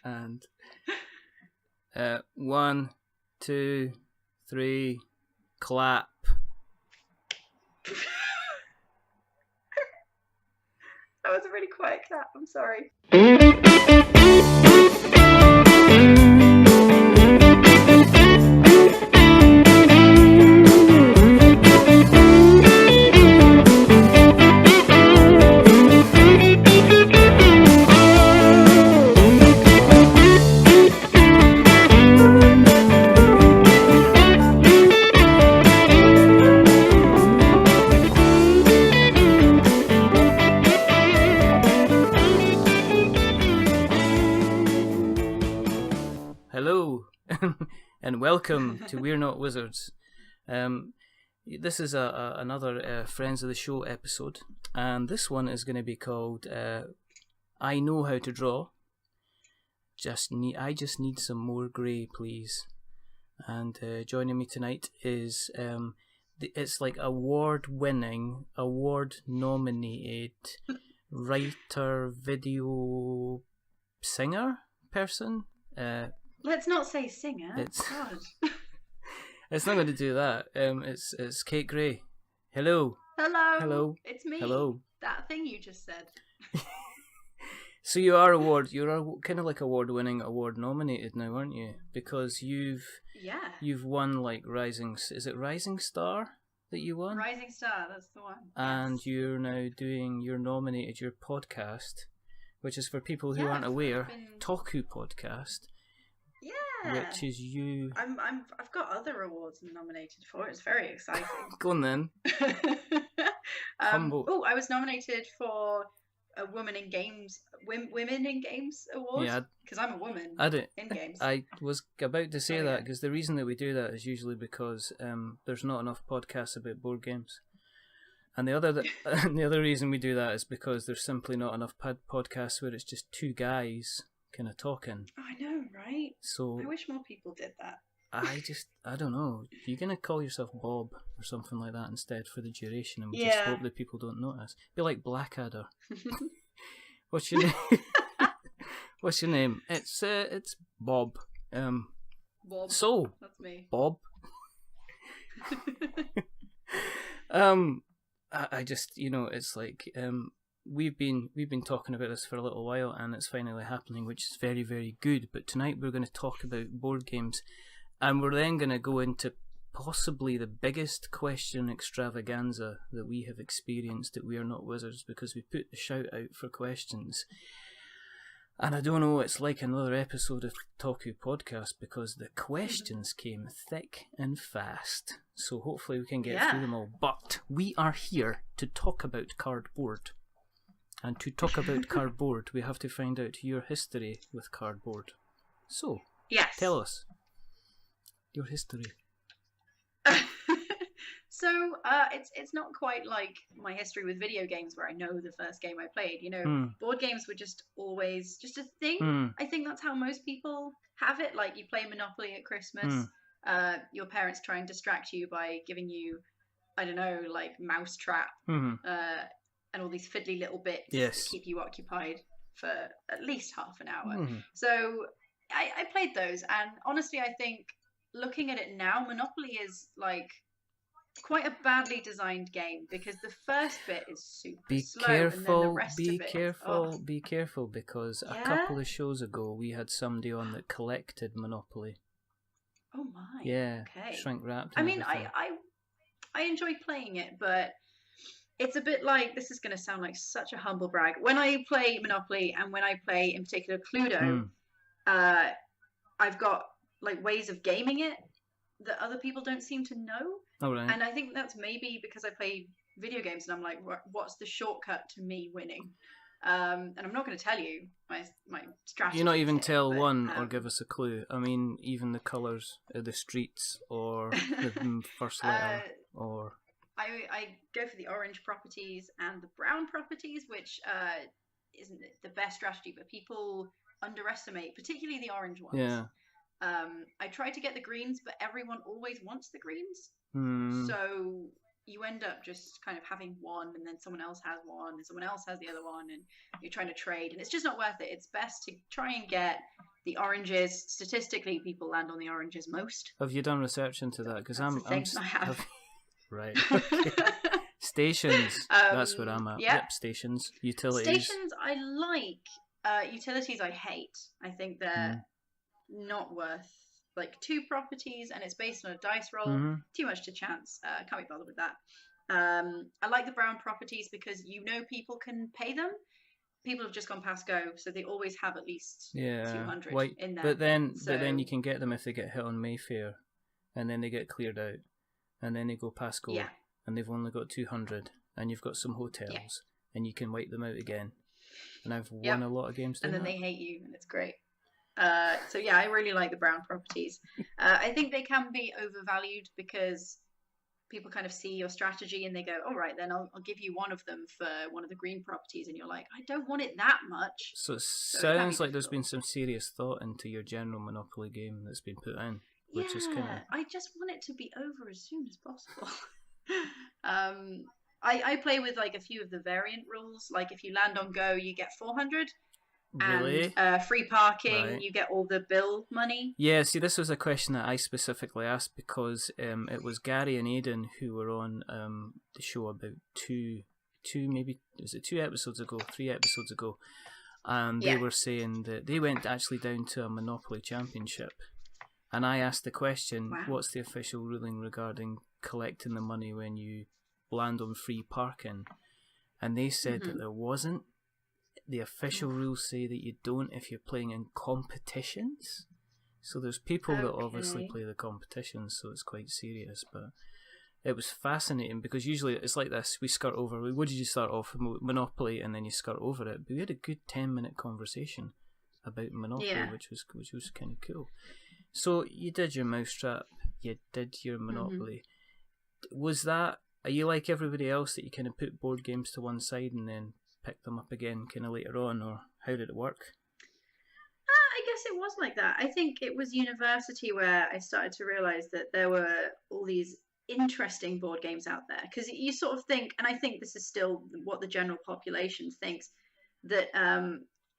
And 1, 2, 3, clap. That was a really quiet clap. I'm sorry. Hello, and welcome to We're Not Wizards. This is another Friends of the Show episode, and this one is going to be called I Know How to Draw. I just need some more grey, please. And joining me tonight is it's like award-winning, award-nominated writer, video singer person. Let's not say singer. God. It's not going to do that. It's Kate Gray. Hello. Hello. Hello. It's me. Hello. That thing you just said. So you're kind of like award-winning, award-nominated now, aren't you? Because you've won like is it Rising Star that you won? Rising Star, that's the one. And yes. You're now you're nominated your podcast, which is for people who aren't aware, Toku Podcast. Yeah. Which is you. I've got other awards I'm nominated for. It's very exciting. Go on then. Humble. I was nominated for a Women in Games award. Yeah. Because I'm a woman. In games. I was about to say that because the reason that we do that is usually because there's not enough podcasts about board games. And the other reason we do that is because there's simply not enough podcasts where it's just two guys kind of talking. Oh, I know, right? So I wish more people did that. I don't know. You're going to call yourself Bob or something like that instead for the duration, and we just hope that people don't notice. Be like Blackadder. What's your name? What's your name? It's Bob. Bob. So that's me. Bob. I just, it's like we've been talking about this for a little while, and it's finally happening, which is very, very good. But tonight we're going to talk about board games, and we're then going to go into possibly the biggest question extravaganza that we have experienced at We Are Not Wizards, because we put the shout out for questions. And I don't know, it's like another episode of Toku Podcast because the questions came thick and fast. So hopefully we can get through them all. But we are here to talk about cardboard. And to talk about cardboard, we have to find out your history with cardboard. So, tell us your history. So, it's not quite like my history with video games where I know the first game I played. Board games were just always just a thing. I think that's how most people have it. Like, you play Monopoly at Christmas. Your parents try and distract you by giving you, I don't know, like Mousetrap. And all these fiddly little bits to keep you occupied for at least half an hour. So I played those, and honestly, I think looking at it now, Monopoly is like quite a badly designed game because the first bit is super slow, and then the rest of it be careful, because a couple of shows ago we had somebody on that collected Monopoly. Oh my! Yeah, okay. Shrink wrapped. I mean, I enjoy playing it, but it's a bit like, this is going to sound like such a humble brag. When I play Monopoly and when I play, in particular, Cluedo, I've got like ways of gaming it that other people don't seem to know. Oh, right. And I think that's maybe because I play video games and I'm like, what's the shortcut to me winning? And I'm not going to tell you my strategy. You not even tell one or give us a clue. I mean, even the colours of the streets or the first letter or... I go for the orange properties and the brown properties, which isn't the best strategy, but people underestimate, particularly the orange ones. Yeah. I try to get the greens, but everyone always wants the greens. So you end up just kind of having one, and then someone else has one, and someone else has the other one, and you're trying to trade, and it's just not worth it. It's best to try and get the oranges. Statistically, people land on the oranges most. Have you done research into that? Because I have. Right. Okay. Stations. That's where I'm at. Yeah. Yep, stations. Utilities. Stations I like. Utilities I hate. I think they're not worth like 2 properties, and it's based on a dice roll. Too much to chance. Can't be bothered with that. I like the brown properties because people can pay them. People have just gone past go, so they always have at least 200 in there. But then you can get them if they get hit on Mayfair, and then they get cleared out, and then they go past go, and they've only got 200, and you've got some hotels, and you can wipe them out again. And I've won a lot of games doing and then that. They hate you, and it's great. So yeah, I really like the brown properties. I think they can be overvalued because people kind of see your strategy and they go, all right, then I'll give you one of them for one of the green properties, and you're like, I don't want it that much. So it sounds like there's been some serious thought into your general Monopoly game that's been put in, which is kind of... I just want it to be over as soon as possible. I play with like a few of the variant rules, like if you land on go, you get 400. Really? And free parking, you get all the bill money. Yeah, see, this was a question that I specifically asked because it was Gary and Aidan who were on the show about two maybe, was it 2 episodes ago, 3 episodes ago, and they were saying that they went actually down to a Monopoly Championship, and I asked the question, what's the official ruling regarding collecting the money when you land on free parking? And they said that there wasn't. The official rules say that you don't if you're playing in competitions. So there's people that obviously play the competitions, so it's quite serious. But it was fascinating because usually it's like this. We skirt over. What did you start off with? Monopoly, and then you skirt over it. But we had a good 10-minute conversation about Monopoly, which was kind of cool. So you did your Mousetrap. You did your Monopoly. Was that... Are you like everybody else that you kind of put board games to one side and then pick them up again kind of later on, or how did it work? I guess it was like that. I think it was university where I started to realise that there were all these interesting board games out there, because you sort of think, and I think this is still what the general population thinks, that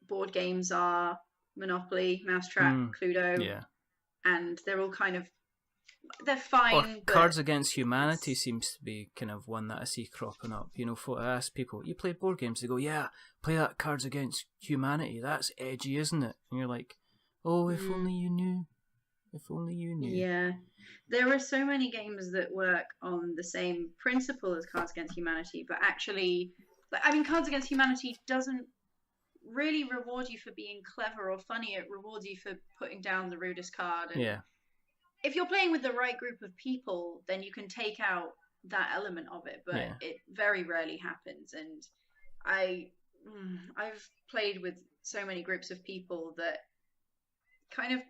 board games are Monopoly, Mousetrap, Cluedo, and they're all kind of, they're fine. Or Cards Against Humanity seems to be kind of one that I see cropping up. You know, I ask people, you play board games? They go, yeah, play that Cards Against Humanity. That's edgy, isn't it? And you're like, oh, if only you knew. If only you knew. Yeah. There are so many games that work on the same principle as Cards Against Humanity, but actually, Cards Against Humanity doesn't really reward you for being clever or funny. It rewards you for putting down the rudest card. And if you're playing with the right group of people, then you can take out that element of it, but it very rarely happens. And I've played with so many groups of people that kind of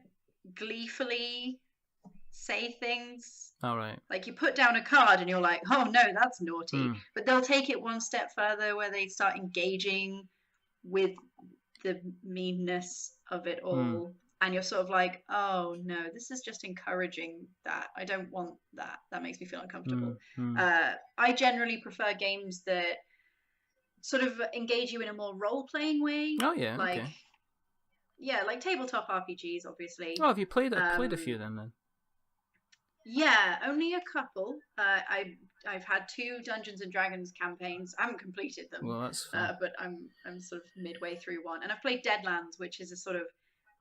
gleefully say things. All right. Like you put down a card and you're like, oh no, that's naughty. But they'll take it one step further where they start engaging with the meanness of it all. And you're sort of like, oh no, this is just encouraging that. I don't want that. That makes me feel uncomfortable. I generally prefer games that sort of engage you in a more role-playing way. Oh yeah, like, yeah, like tabletop RPGs, obviously. Oh, have you played a few of them then? Yeah, only a couple. I've had 2 Dungeons and Dragons campaigns. I haven't completed them. Well, that's fun. But I'm sort of midway through one, and I've played Deadlands, which is a sort of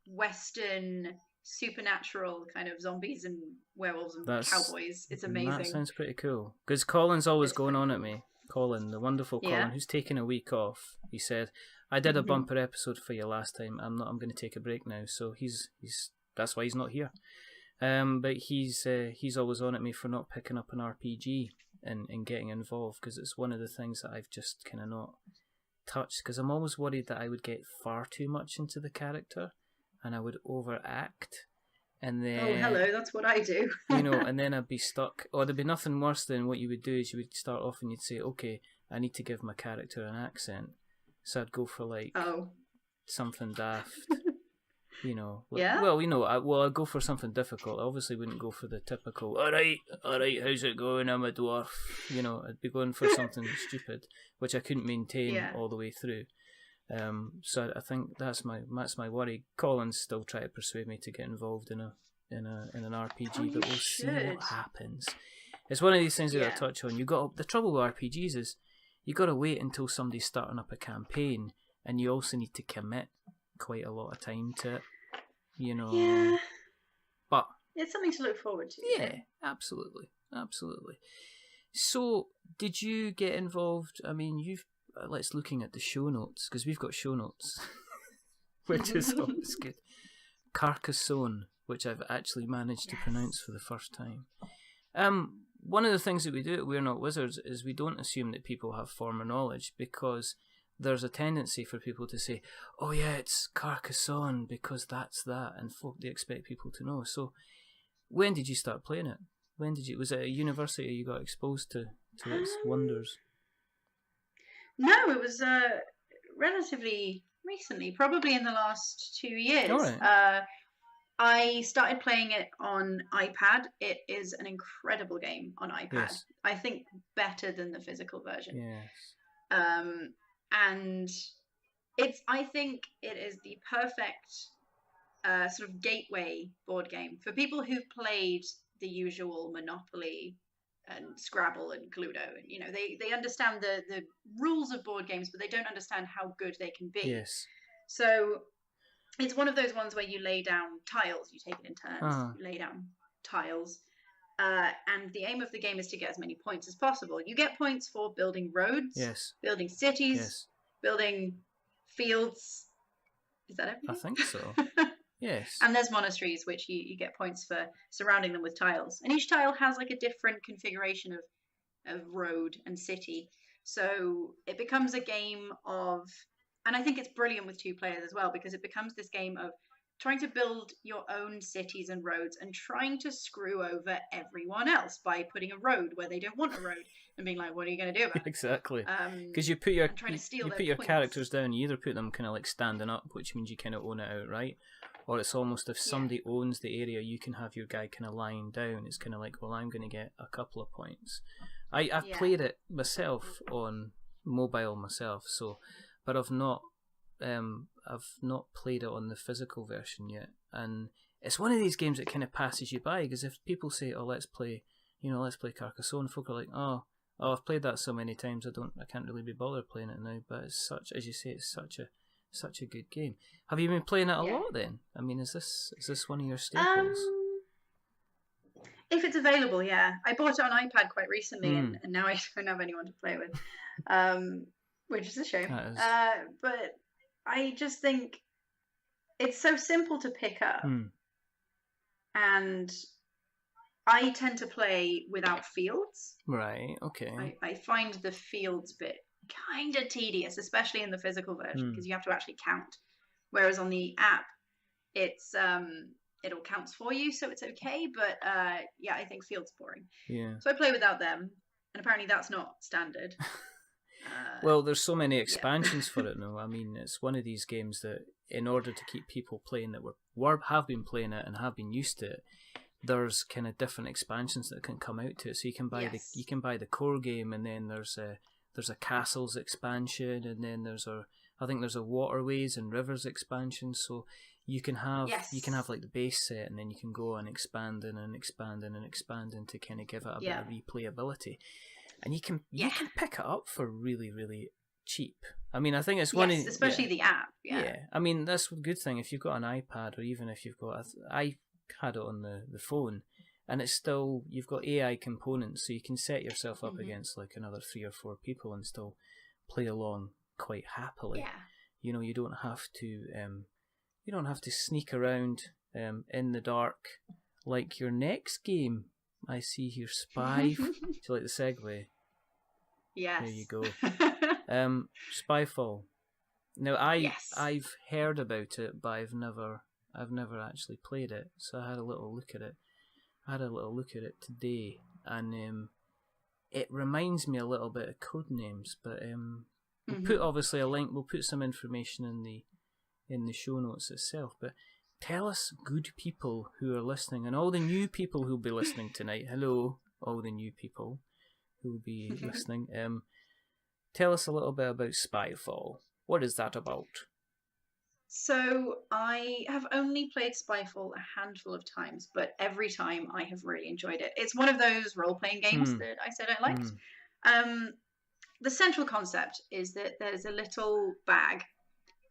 Western supernatural kind of zombies and werewolves and cowboys. It's amazing. That sounds pretty cool. Because Colin's always going on at me. Colin, the wonderful Colin, who's taking a week off. He said, "I did a bumper episode for you last time. I'm going to take a break now." So he's that's why he's not here. But he's always on at me for not picking up an RPG and getting involved, because it's one of the things that I've just kind of not touched, because I'm always worried that I would get far too much into the character and I would overact, and then that's what I do. And then I'd be stuck. Or there'd be nothing worse than what you would do is you would start off and you'd say, okay, I need to give my character an accent, so I'd go for like something daft. Yeah. Well, I'd go for something difficult. I obviously wouldn't go for the typical, all right, how's it going? I'm a dwarf. I'd be going for something stupid, which I couldn't maintain all the way through. So I think that's my worry. Colin's still trying to persuade me to get involved in an RPG, but we'll see what happens. It's one of these things that I touch on. The trouble with RPGs is you got to wait until somebody's starting up a campaign, and you also need to commit quite a lot of time to it. Yeah. But it's something to look forward to. Yeah, absolutely. So, did you get involved? I mean, let's looking at the show notes, because we've got show notes, which is always good. Carcassonne, which I've actually managed to pronounce for the first time. One of the things that we do at We're Not Wizards is we don't assume that people have former knowledge, because there's a tendency for people to say, oh yeah, it's Carcassonne because that's that, and they expect people to know. So when did you start playing it? Was it at university you got exposed to its wonders? No, it was relatively recently, probably in the last 2 years. All right. I started playing it on iPad. It is an incredible game on iPad. Yes. I think better than the physical version. Yes. And I think it is the perfect sort of gateway board game for people who've played the usual Monopoly and Scrabble and Cluedo, and they understand the rules of board games, but they don't understand how good they can be. Yes. So it's one of those ones where you lay down tiles. You take it in turns. You lay down tiles. And the aim of the game is to get as many points as possible. You get points for building roads, building cities, building fields. Is that everything? I think so. Yes. And there's monasteries, which you get points for surrounding them with tiles. And each tile has like a different configuration of road and city. So it becomes a game of, and I think it's brilliant with 2 players as well, because it becomes this game of trying to build your own cities and roads and trying to screw over everyone else by putting a road where they don't want a road and being like, what are you going to do about it? Exactly. Because you put your points. characters down, you either put them kind of like standing up, which means you kind of own it outright, or it's almost if somebody owns the area, you can have your guy kind of lying down. It's kind of like, well, I'm going to get a couple of points. I've played it myself on mobile myself, but I've not played it on the physical version yet. And it's one of these games that kind of passes you by, because if people say, oh, let's play Carcassonne, folk are like, oh, I've played that so many times, I can't really be bothered playing it now. But it's such, as you say, it's such a good game. Have you been playing it a lot then? I mean, is this one of your staples? If it's available, yeah. I bought it on iPad quite recently, and now I don't have anyone to play with, which is a shame. But I just think it's so simple to pick up, and I tend to play without fields. Right, okay. I find the fields bit kind of tedious, especially in the physical version, because you have to actually count. Whereas on the app, it's it all counts for you, so it's okay. But I think fields boring. Yeah. So I play without them, and apparently that's not standard. Well, there's so many expansions for it now. I mean, it's one of these games that, in order to keep people playing that have been playing it and have been used to it, there's kind of different expansions that can come out to it. So you can buy the core game, and then there's a castles expansion, and then there's a waterways and rivers expansion. So you can have like the base set, and then you can go and expanding and expanding and expanding to kind of give it a bit of replayability. And you can pick it up for really, really cheap. I mean, I think it's one of especially the app. Yeah, I mean, that's a good thing if you've got an iPad, or even if you've got I had it on the phone, and it's still, you've got AI components, so you can set yourself up against like another 3 or 4 people and still play along quite happily. Yeah. You don't have to sneak around in the dark like your next game. I see here, Spy. Do you like the segue? Yes. There you go. Spyfall. Now I've heard about it, but I've never actually played it. So I had a little look at it. Today, and it reminds me a little bit of Codenames, but we'll put obviously a link. We'll put some information in the show notes itself. But tell us, good people who are listening, and all the new people who'll be listening tonight. Hello, all the new people who will be listening. Tell us a little bit about Spyfall. What is that about? So I have only played Spyfall a handful of times, but every time I have really enjoyed it. It's one of those role-playing games that I said I liked. The central concept is that there's a little bag,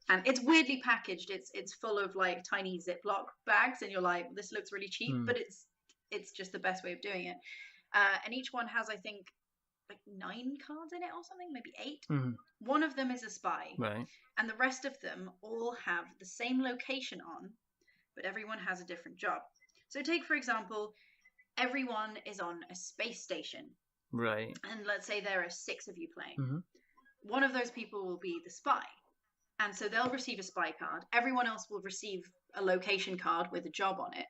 and it's weirdly packaged. It's full of like tiny Ziploc bags, and you're like, this looks really cheap, but it's just the best way of doing it. And each one has, I think, like 9 cards in it or something, maybe 8. One of them is a spy, right? And the rest of them all have the same location on, but everyone has a different job. So take, for example, everyone is on a space station. Right. And let's say there are 6 of you playing. One of those people will be the spy. And so they'll receive a spy card. Everyone else will receive a location card with a job on it.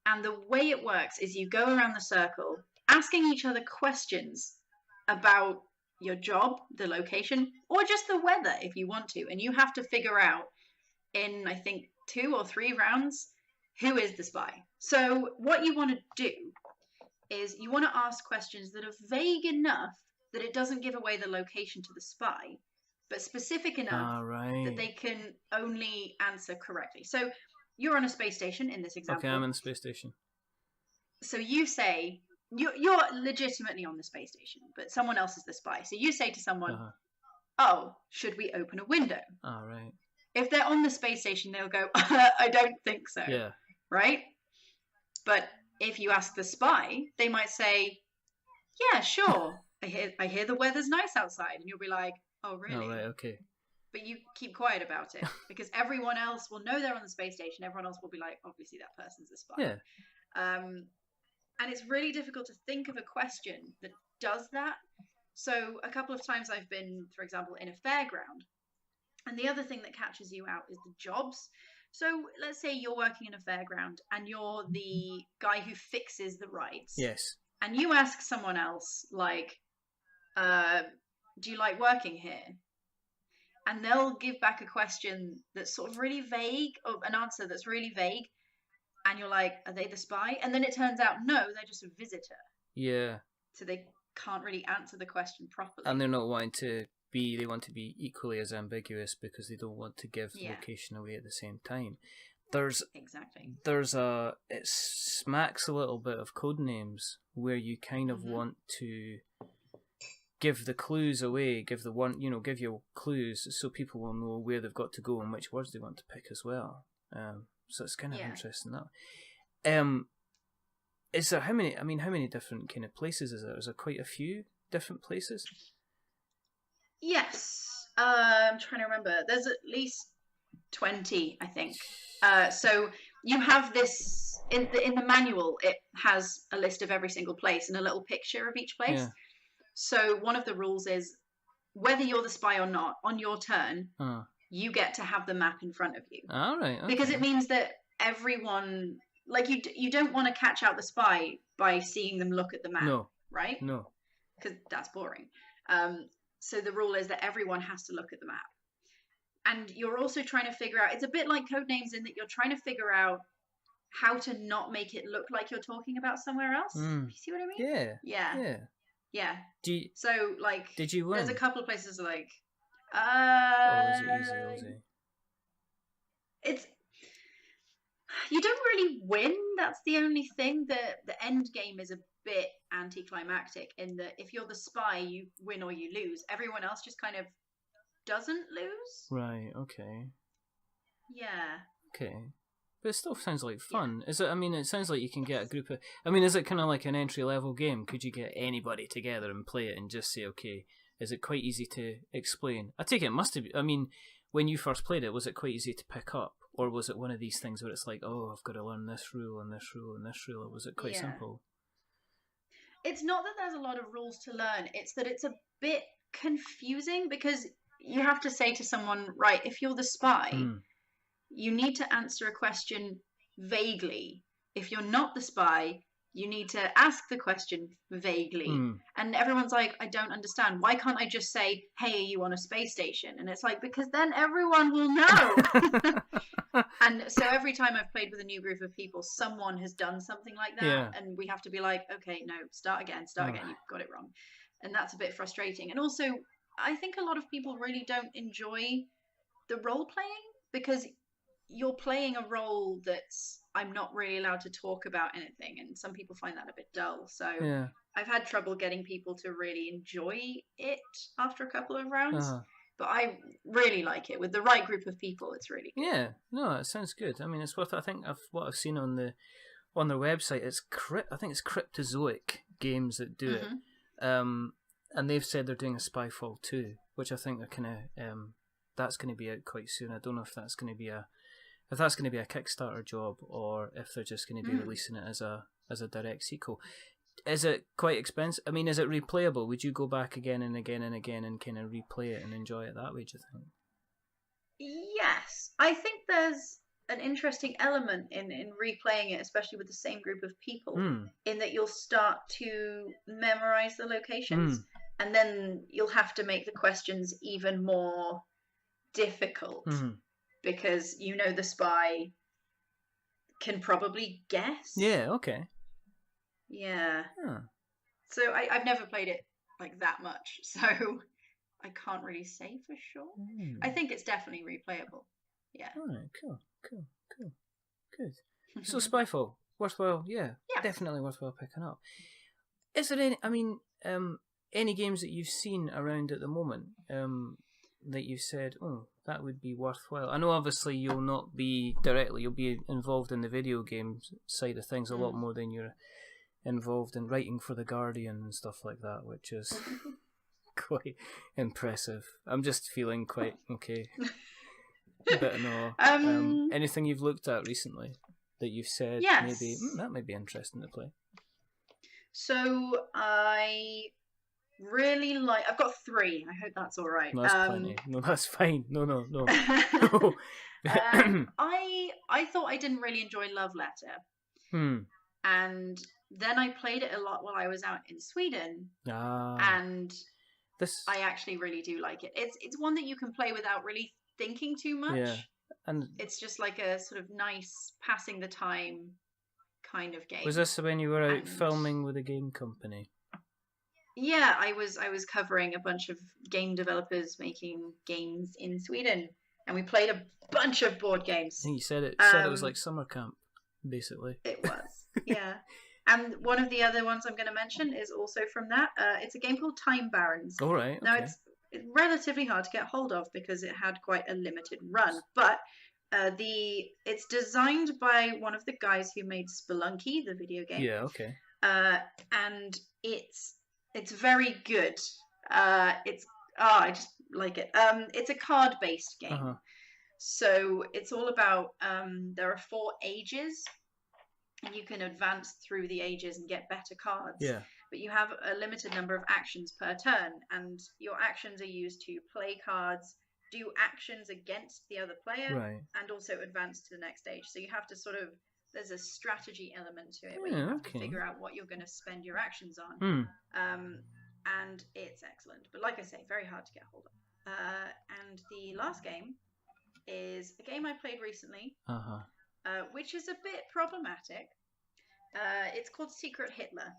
And the way it works is you go around the circle asking each other questions about your job, the location, or just the weather if you want to. And you have to figure out in, I think, 2 or 3 rounds, who is the spy. So what you want to do is you want to ask questions that are vague enough that it doesn't give away the location to the spy, but specific enough that they can only answer correctly. So you're on a space station in this example. Okay, I'm in the space station. So you say, you're legitimately on the space station, but someone else is the spy. So you say to someone, oh, should we open a window? All right. If they're on the space station, they'll go, I don't think so. Yeah. Right? But if you ask the spy, they might say, yeah, sure. I hear the weather's nice outside. And you'll be like, oh, really? Oh, right, okay. But you keep quiet about it because everyone else will know they're on the space station. Everyone else will be like, obviously that person's a spy. Yeah. And it's really difficult to think of a question that does that. So a couple of times I've been, for example, in a fairground. And the other thing that catches you out is the jobs. So let's say you're working in a fairground and you're the guy who fixes the rides. Yes. And you ask someone else, like, do you like working here? And they'll give back a question that's sort of really vague, or an answer that's really vague. And you're like, are they the spy? And then it turns out, no, they're just a visitor. Yeah. So they can't really answer the question properly. And they're not wanting to be, they want to be equally as ambiguous because they don't want to give the location away at the same time. It smacks a little bit of Codenames where you kind of want to give the clues away, give you clues so people will know where they've got to go and which words they want to pick as well. So it's kind of interesting that. Is there how many different kind of places is there? Is there quite a few different places? Yes. I'm trying to remember. There's at least 20, I think. So you have this in the manual. It has a list of every single place and a little picture of each place. Yeah. So one of the rules is whether you're the spy or not, on your turn, you get to have the map in front of you. All right. Okay. Because it means that everyone, like you don't want to catch out the spy by seeing them look at the map. No. Right? No. Because that's boring. So the rule is that everyone has to look at the map. And you're also trying to figure out, it's a bit like Codenames in that you're trying to figure out how to not make it look like you're talking about somewhere else. You see what I mean? Yeah. Did you win? There's a couple of places like... was it easy? It's... You don't really win. That's the only thing. The end game is a bit anticlimactic in that if you're the spy, you win or you lose. Everyone else just kind of doesn't lose. Right, okay. Yeah. Okay. But it still sounds like fun. Yeah. Is it? I mean, it sounds like you can get a group of... I mean, is it kind of like an entry-level game? Could you get anybody together and play it and just say, okay, is it quite easy to explain? I take it must have... I mean, when you first played it, was it quite easy to pick up? Or was it one of these things where it's like, oh, I've got to learn this rule and this rule and this rule? Or was it quite simple? It's not that there's a lot of rules to learn. It's that it's a bit confusing because you have to say to someone, right, if you're the spy, you need to answer a question vaguely. If you're not the spy, you need to ask the question vaguely. And everyone's like, I don't understand. Why can't I just say, hey, are you on a space station? And it's like, because then everyone will know. And so every time I've played with a new group of people, someone has done something like that, and we have to be like, okay, no, start again, you've got it wrong. And that's a bit frustrating. And also, I think a lot of people really don't enjoy the role playing, because you're playing a role that's, I'm not really allowed to talk about anything, and some people find that a bit dull. So I've had trouble getting people to really enjoy it after a couple of rounds. But I really like it with the right group of people. It's really good. Yeah, no, it sounds good. I mean, it's worth. I think what I've seen on their website, I think it's Cryptozoic Games that do it. And they've said they're doing a Spyfall 2, which I think they're kind of that's going to be out quite soon. I don't know if that's going to be a Kickstarter job, or if they're just going to be releasing it as a direct sequel. Is it quite expensive? I mean, is it replayable? Would you go back again and again and again and kind of replay it and enjoy it that way, do you think? Yes. I think there's an interesting element in replaying it, especially with the same group of people, in that you'll start to memorize the locations, and then you'll have to make the questions even more difficult, because the spy can probably guess. Yeah, okay. Yeah. So I've never played it like that much, so I can't really say for sure. I think it's definitely replayable. Yeah. All right, cool. Good. So Spyfall, worthwhile, definitely worthwhile picking up. Is there any games that you've seen around at the moment that you've said, oh, that would be worthwhile? I know obviously you'll be involved in the video game side of things a lot more than you're involved in writing for the Guardian and stuff like that, which is quite impressive. I'm just feeling quite okay. A bit in awe. Anything you've looked at recently that you've said maybe that might be interesting to play? So I really like. I've got 3. I hope that's all right. No, that's plenty. No, that's fine. No. No. I thought I didn't really enjoy Love Letter. And then I played it a lot while I was out in Sweden, and I actually really do like it. It's one that you can play without really thinking too much, and it's just like a sort of nice passing the time kind of game. Was this when you were out filming with a game company? Yeah, I was covering a bunch of game developers making games in Sweden, and we played a bunch of board games. I think you said it was like summer camp, basically. It was, yeah. And one of the other ones I'm going to mention is also from that. It's a game called Time Barons. All right. Now, it's relatively hard to get hold of because it had quite a limited run. But it's designed by one of the guys who made Spelunky, the video game. Yeah, okay. And it's very good. I just like it. It's a card-based game. So it's all about, there are 4 ages, and you can advance through the ages and get better cards. Yeah. But you have a limited number of actions per turn, and your actions are used to play cards, do actions against the other player, and also advance to the next stage. So you have to there's a strategy element to it where you have to figure out what you're going to spend your actions on. And it's excellent. But like I say, very hard to get hold of. And the last game is a game I played recently, which is a bit problematic. It's called Secret Hitler.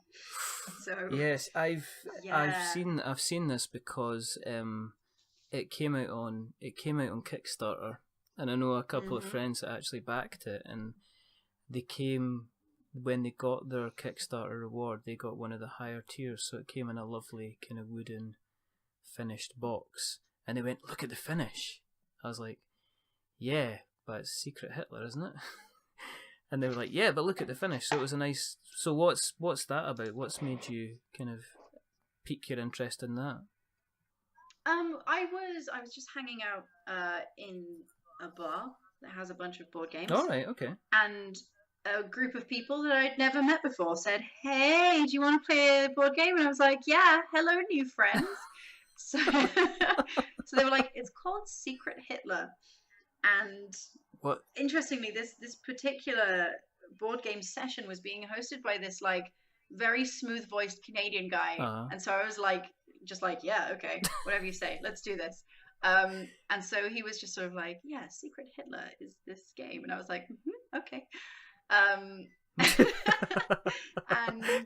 So yes, I've seen this because it came out on Kickstarter, and I know a couple of friends that actually backed it, and they came when they got their Kickstarter reward. They got one of the higher tiers, so it came in a lovely kind of wooden finished box, and they went, "Look at the finish." I was like, "Yeah, but it's Secret Hitler, isn't it?" And they were like, "Yeah, but look at the finish." So it was a nice. So what's that about? What's made you kind of pique your interest in that? I was just hanging out in a bar that has a bunch of board games. All right, okay. And a group of people that I'd never met before said, "Hey, do you want to play a board game?" And I was like, "Yeah, hello, new friends." So they were like, "It's called Secret Hitler." And what? Interestingly, this particular board game session was being hosted by this like very smooth voiced Canadian guy, and so I was like, just like, yeah, okay, whatever you say, let's do this. And so he was just sort of like, yeah, Secret Hitler is this game. And I was like, okay. And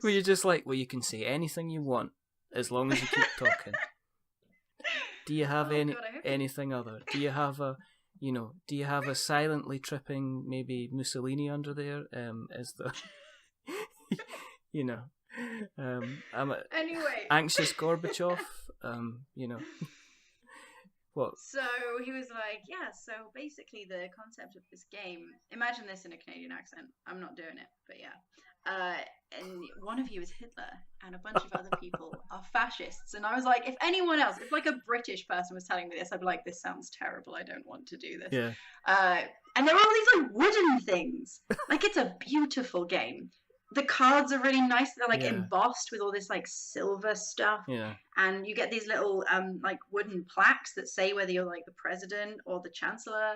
were you just like, well, you can say anything you want as long as you keep talking? Do you have anything other? Do you have a silently tripping maybe Mussolini under there? Is the I'm anyway, anxious Gorbachev? What? So he was like, yeah, so basically the concept of this game, imagine this in a Canadian accent. I'm not doing it, but yeah. And one of you is Hitler and a bunch of other people are fascists. And I was like, if anyone else, if like a British person was telling me this, I'd be like, this sounds terrible. I don't want to do this. Yeah. And there are all these like wooden things. Like, it's a beautiful game. The cards are really nice. They're like embossed with all this like silver stuff. Yeah. And you get these little like wooden plaques that say whether you're like the president or the chancellor.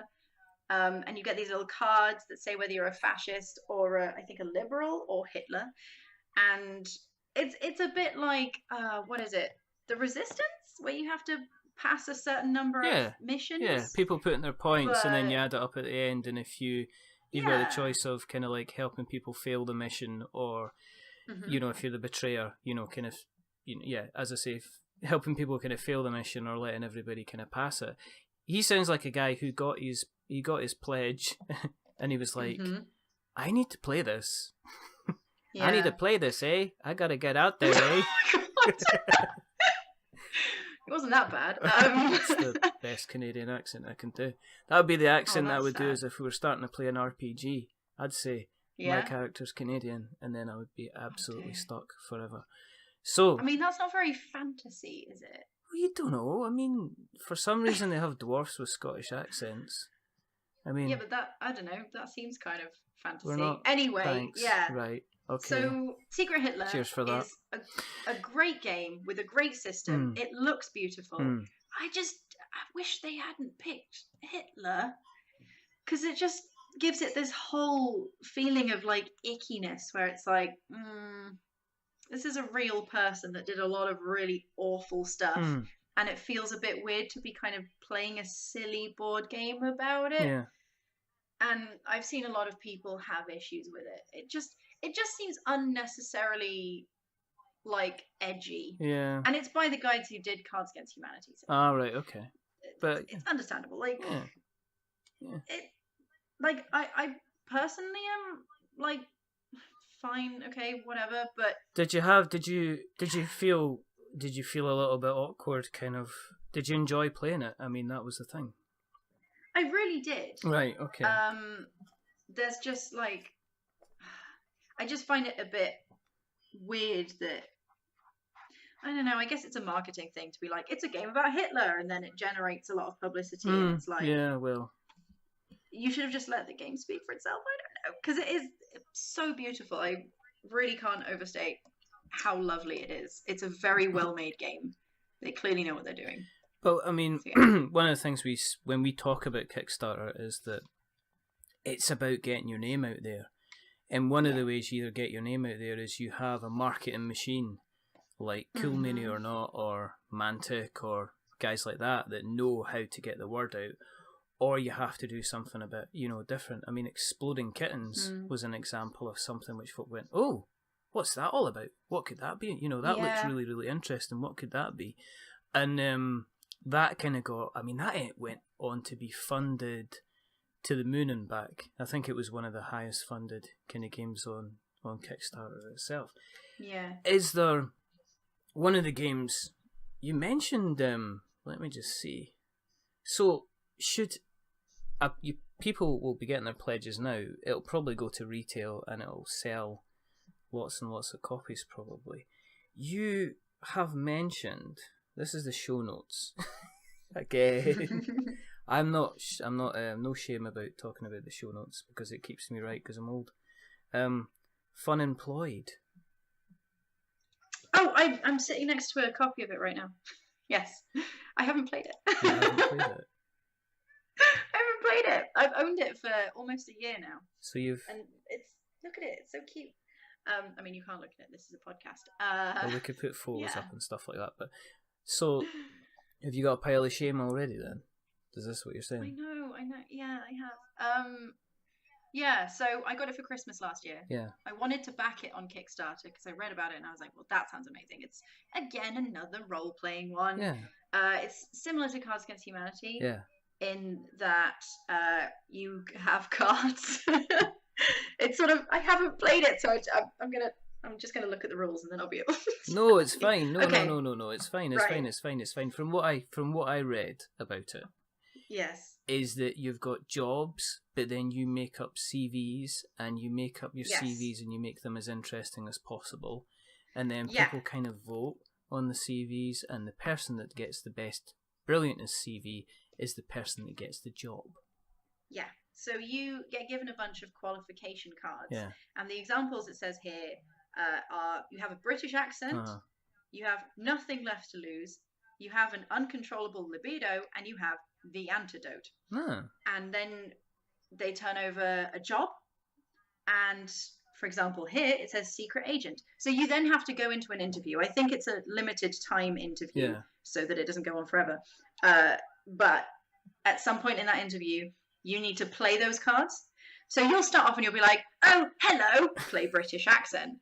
And you get these little cards that say whether you're a fascist or I think a liberal or Hitler. And it's a bit like what is it? The Resistance, where you have to pass a certain number of missions. Yeah, people putting their points and then you add it up at the end, and if you've got the choice of kind of like helping people fail the mission, or if you're the betrayer, kind of as I say, helping people kind of fail the mission or letting everybody kind of pass it. He sounds like a guy who got his pledge and he was like, I need to play this. I need to play this, eh? I gotta get out there, eh? It wasn't that bad. It's the best Canadian accent I can do. That would be the accent I would do as if we were starting to play an RPG. I'd say my character's Canadian, and then I would be absolutely stuck forever. So, I mean, that's not very fantasy, is it? Well, you don't know. I mean, for some reason they have dwarfs with Scottish accents. I mean, yeah, but I don't know. That seems kind of fantasy. We're not, anyway, thanks. Yeah. Right. Okay. So, Secret Hitler Cheers for that. is a great game with a great system. It looks beautiful. I wish they hadn't picked Hitler, because it just gives it this whole feeling of like ickiness, where it's like, this is a real person that did a lot of really awful stuff, and it feels a bit weird to be kind of playing a silly board game about it. Yeah. And I've seen a lot of people have issues with it. It just seems unnecessarily like edgy. Yeah. And it's by the guys who did Cards Against Humanity. So right, okay. But it's understandable. Like yeah. it, like I personally am like, fine, okay, whatever. But did you feel a little bit awkward? Kind of. Did you enjoy playing it? I mean, that was the thing. I really did. Right. Okay. There's just like, I just find it a bit weird that, I don't know, I guess it's a marketing thing to be like, it's a game about Hitler, and then it generates a lot of publicity, and it's like, yeah, well, you should have just let the game speak for itself. I don't know, because it is so beautiful. I really can't overstate how lovely it is. It's a very well-made game. They clearly know what they're doing. But I mean, one of the things when we talk about Kickstarter is that it's about getting your name out there. And one of the ways you either get your name out there is you have a marketing machine like Cool Mini or Not, or Mantic, or guys like that know how to get the word out, or you have to do something a bit, different. I mean, Exploding Kittens was an example of something which folk went, oh, what's that all about? What could that be? That looks really, really interesting. What could that be? And that kind of that went on to be funded to the moon and back. I think it was one of the highest funded kind of games on Kickstarter itself. Yeah. Is there one of the games you mentioned? Let me just see. So should people will be getting their pledges now? It'll probably go to retail and it'll sell lots and lots of copies probably. You have mentioned, this is the show notes again. I'm not no shame about talking about the show notes because it keeps me right because I'm old. Fun Employed. Oh, I'm sitting next to a copy of it right now. Yes, I haven't played it. You haven't played it? I haven't played it. I've owned it for almost a year now. So you've... And look at it, it's so cute. I mean, you can't look at it, this is a podcast. Well, we could put photos up and stuff like that. But so, Have you got a pile of shame already then? Is this what you're saying? I know. Yeah, I have. Yeah, so I got it for Christmas last year. Yeah. I wanted to back it on Kickstarter because I read about it and I was like, well, that sounds amazing. It's, again, another role-playing one. Yeah. It's similar to Cards Against Humanity. Yeah. In that you have cards. It's sort of, I haven't played it, so I'm just gonna look at the rules and then I'll be able to... No, it's fine. No, okay. no. It's fine. It's fine. From what I read about it, yes, is that you've got jobs, but then you make up CVs and you make up your CVs and you make them as interesting as possible, and then people kind of vote on the CVs, and the person that gets the best, brilliantest CV is the person that gets the job. Yeah. So you get given a bunch of qualification cards. Yeah. And the examples it says here are, you have a British accent, you have nothing left to lose, you have an uncontrollable libido, and you have the antidote. And then they turn over a job. And for example, here it says secret agent. So you then have to go into an interview. I think it's a limited time interview so that it doesn't go on forever. But at some point in that interview, you need to play those cards. So you'll start off and you'll be like, oh, hello, play British accent.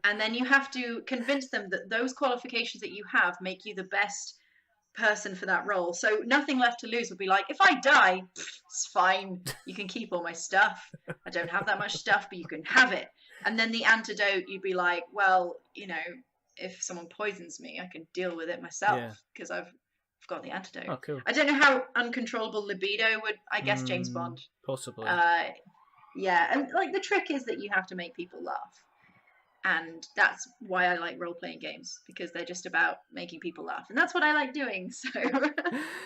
And then you have to convince them that those qualifications that you have make you the best person for that role. So nothing left to lose would be like, if I die, it's fine. You can keep all my stuff. I don't have that much stuff, but you can have it. And then the antidote, you'd be like, well, you know, if someone poisons me, I can deal with it myself because I've got the antidote. Oh, cool. I don't know how uncontrollable libido would, I guess James Bond. Possibly. Yeah, and like the trick is that you have to make people laugh. And that's why I like role-playing games, because they're just about making people laugh. And that's what I like doing, so...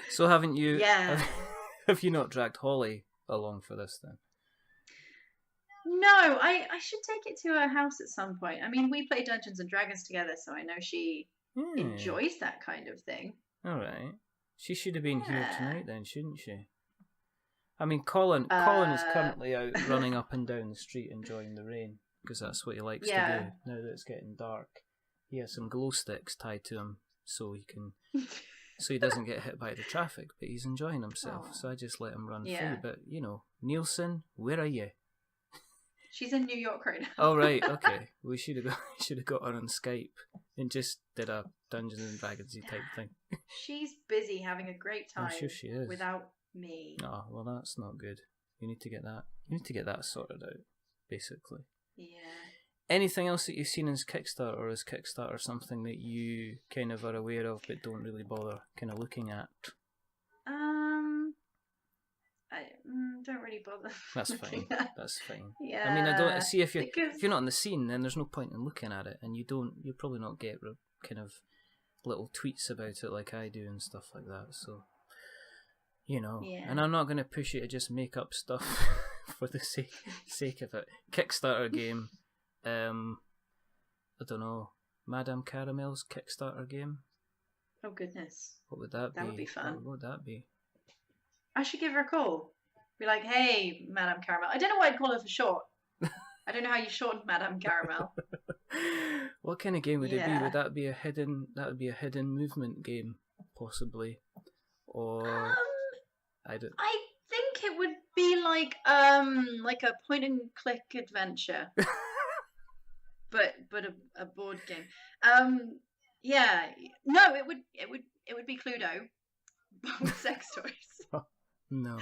So haven't you... Yeah. Have you not dragged Holly along for this then? No, I should take it to her house at some point. I mean, we play Dungeons and Dragons together, so I know she enjoys that kind of thing. All right. She should have been here tonight then, shouldn't she? I mean, Colin is currently out running up and down the street enjoying the rain, because that's what he likes to do now that it's getting dark. He has some glow sticks tied to him so he doesn't get hit by the traffic, but he's enjoying himself. So I just let him run free. But you know, Nielsen, where are you? She's in New York right now. Oh right, okay. We should have got her on Skype and just did a Dungeons and Dragons type thing. She's busy having a great time. I'm sure she is. Without me. Oh well, that's not good. You need to get that sorted out, basically. Yeah. Anything else that you've seen as Kickstarter, or is Kickstarter something that you kind of are aware of but don't really bother kind of looking at? I don't really bother. That's fine. That's fine. Yeah. I mean, I don't see if you're not in the scene, then there's no point in looking at it, and you'll probably not get kind of little tweets about it like I do and stuff like that. So, you know, and I'm not going to push you to just make up stuff for the sake of it. Kickstarter game. I don't know. Madame Caramel's Kickstarter game. Oh goodness. What would that be? That would be fun. What would that be? I should give her a call. Be like, hey, Madame Caramel. I don't know why I'd call her for short. I don't know how you shorten Madame Caramel. What kind of game would it be? Would that be a hidden? That would be a hidden movement game, possibly, or I don't. I think it would be like a point and click adventure, but a board game. Yeah, no, it would be Cluedo, but with sex toys. No.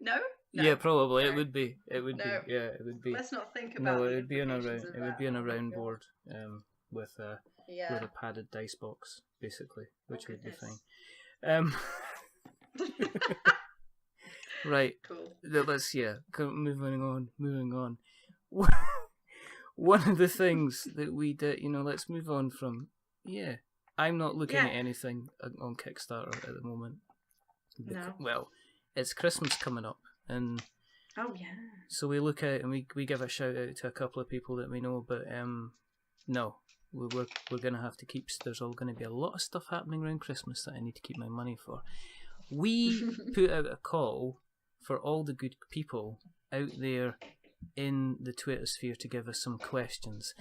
No? Yeah, probably it would be. No. Be. Yeah, it would be. Let's not think about. No, it would be on a round. It would be on a round board, with a padded dice box, basically, which would be fine. Right. Cool. Let's moving on. One of the things that we did, let's move on from. Yeah, I'm not looking at anything on Kickstarter at the moment. No. Well, it's Christmas coming up, and so we look out and we give a shout out to a couple of people that we know, but no, we're gonna have to keep. There's all gonna be a lot of stuff happening around Christmas that I need to keep my money for. We put out a call for all the good people out there in the Twitter sphere to give us some questions,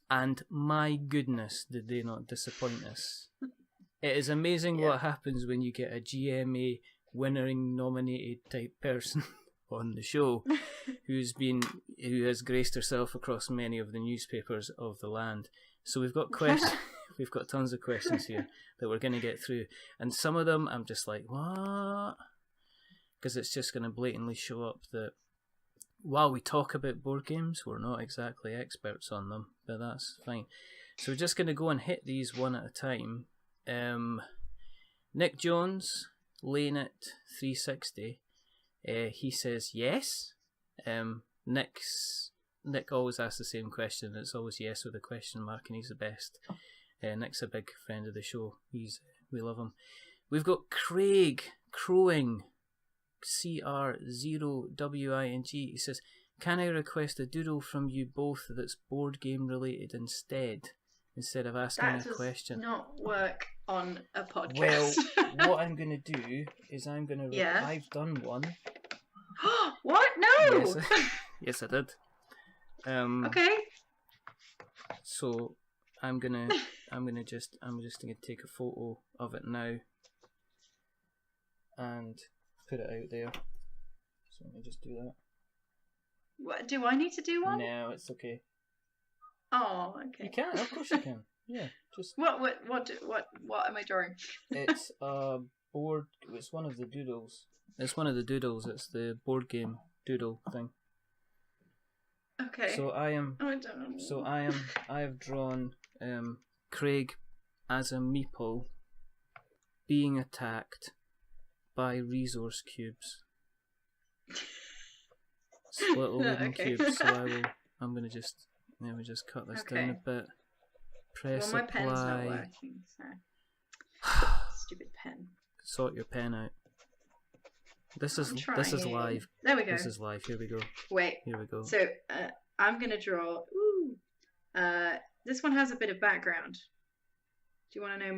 and my goodness, did they not disappoint us? It is amazing what happens when you get a GMA winning nominated type person on the show who has graced herself across many of the newspapers of the land. So we've got questions. We've got tons of questions here that we're going to get through, and some of them I'm just like, what? Because it's just going to blatantly show up that while we talk about board games, we're not exactly experts on them, but that's fine. So we're just going to go and hit these one at a time. Nick Jones, Lane at 360. He says yes. Nick always asks the same question. It's always yes with a question mark, and he's the best. Nick's a big friend of the show. We love him. We've got Craig Crowing, CR0WING. He says, "Can I request a doodle from you both that's board game related instead of asking a question?" That does not work on a podcast. Well, what I'm going to do is I'm going to... I've done one. What? No! Yes, I did. Okay. So I'm just gonna take a photo of it now and put it out there. So let me just do that. What, do I need to do one? No, it's okay. Oh, okay. You can, of course you can. Yeah, just. What am I drawing? It's a board. It's one of the doodles. It's one of the doodles. It's the board game doodle thing. Okay. So I am. Oh, I don't know. So I have drawn Craig as a meeple being attacked by resource cubes. Little wooden cubes. So I'm gonna just cut this down a bit. Press my apply. pen's not working. So. Stupid pen. Sort your pen out. This is live. There we go. This is live. Here we go. Wait. Here we go. So I'm gonna draw. This one has a bit of background. Do you want to know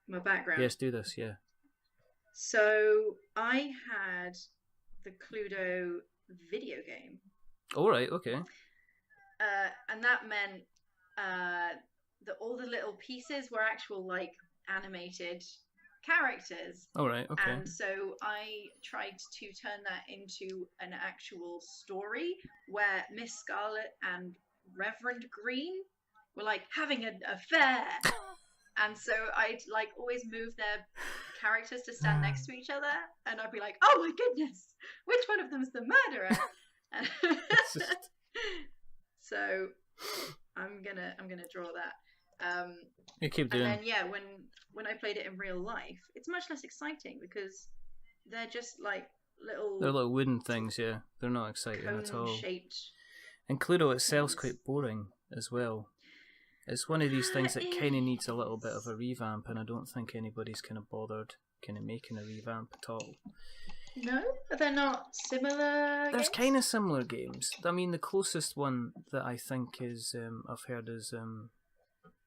my background? Yes, do this. Yeah. So I had the Cluedo video game. All right. Okay. And that meant that all the little pieces were actual animated characters. All right. Okay. And so I tried to turn that into an actual story where Miss Scarlet and Reverend Green were having an affair. And so I'd always move their characters to stand next to each other, and I'd be like, "Oh my goodness, which one of them's the murderer?" So I'm gonna draw that. You keep doing. And then when I played it in real life, it's much less exciting because they're just little. They're little wooden things. Yeah, they're not exciting at all. Shaped. And Cluedo itself's quite boring as well. It's one of these things that kind of needs a little bit of a revamp, and I don't think anybody's kind of bothered kind of making a revamp at all. No? Are they not similar There's games? kind of similar games. I mean, the closest one that I think is I've heard is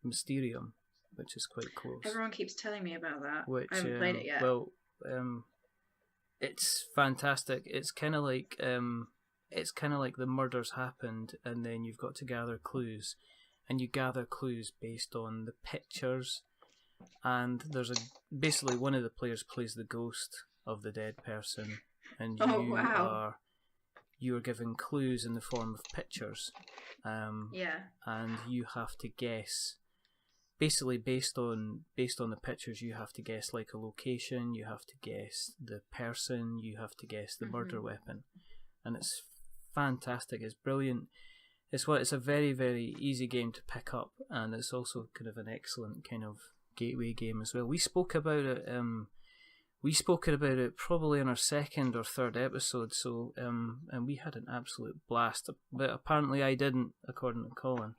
Mysterium, which is quite close. Everyone keeps telling me about that. Which, I haven't played it yet. Well, it's fantastic. It's kind of like the murders happened, and then you've got to gather clues. And you gather clues based on the pictures, and there's basically one of the players plays the ghost of the dead person, and you are given clues in the form of pictures, and you have to guess. Basically, based on the pictures, you have to guess a location, you have to guess the person, you have to guess the murder weapon, and it's fantastic. It's brilliant. It's a very, very easy game to pick up, and it's also kind of an excellent kind of gateway game as well. We spoke about it. Probably in our second or third episode. So and we had an absolute blast. But apparently I didn't, according to Colin.